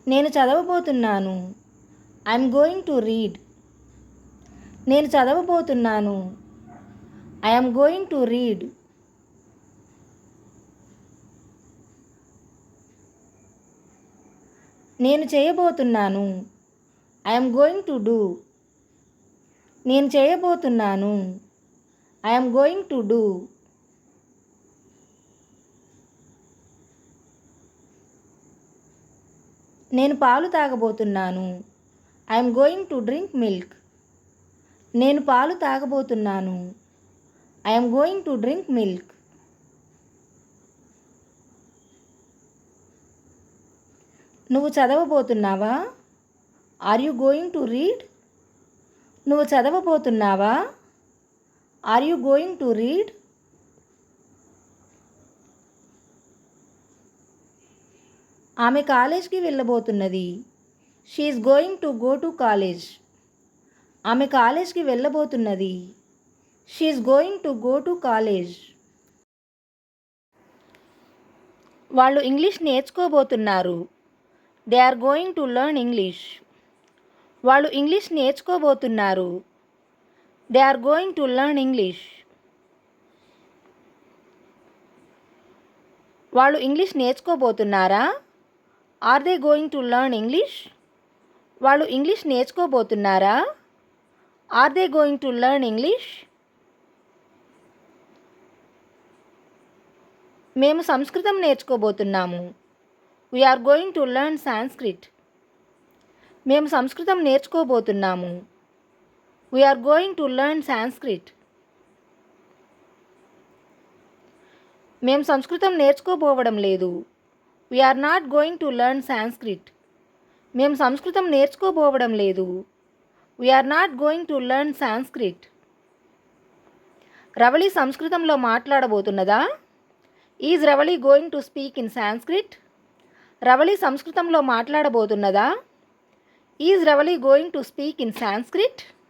నేను చదవబోతున్నాను. I'm going to read. నేను చదవబోతున్నాను. I'm going to read. నేను చేయబోతున్నాను. I'm going to do. నేను చేయబోతున్నాను. I'm going to do. నేను పాలు తాగబోతున్నాను. I'm going to drink milk. నేను పాలు తాగబోతున్నాను. I'm going to drink milk. నువ్వు చదవబోతున్నావా? Are you going to read? నువ్వు చదవబోతున్నావా? Are you going to read? ఆమె కాలేజ్కి వెళ్ళబోతున్నది. She is going to go to college. ఆమె కాలేజ్కి వెళ్ళబోతున్నది. She is going to go to college. వాళ్ళు ఇంగ్లీష్ నేర్చుకోబోతున్నారు. They are going to learn English. వాళ్ళు ఇంగ్లీష్ నేర్చుకోబోతున్నారు. They are going to learn English. వాళ్ళు ఇంగ్లీష్ నేర్చుకోబోతున్నారా? Are they going to learn English? వాళ్ళు ఇంగ్లీష్ నేర్చుకోబోతున్నారా? Are they going to learn English? మేము సంస్కృతం నేర్చుకోబోతున్నాము. We're going to learn Sanskrit. మేము సంస్కృతం నేర్చుకోబోతున్నాము. We're going to learn Sanskrit. మేము సంస్కృతం నేర్చుకోబోవడం లేదు. We're not going to learn Sanskrit. మేము సంస్కృతం నేర్చుకోబోవడం లేదు. We're not going to learn Sanskrit. Ravali సంస్కృతంలో మాట్లాడబోతున్నదా? Is Ravali going to speak in Sanskrit? Ravali సంస్కృతంలో మాట్లాడబోతున్నదా? Is Ravali going to speak in Sanskrit?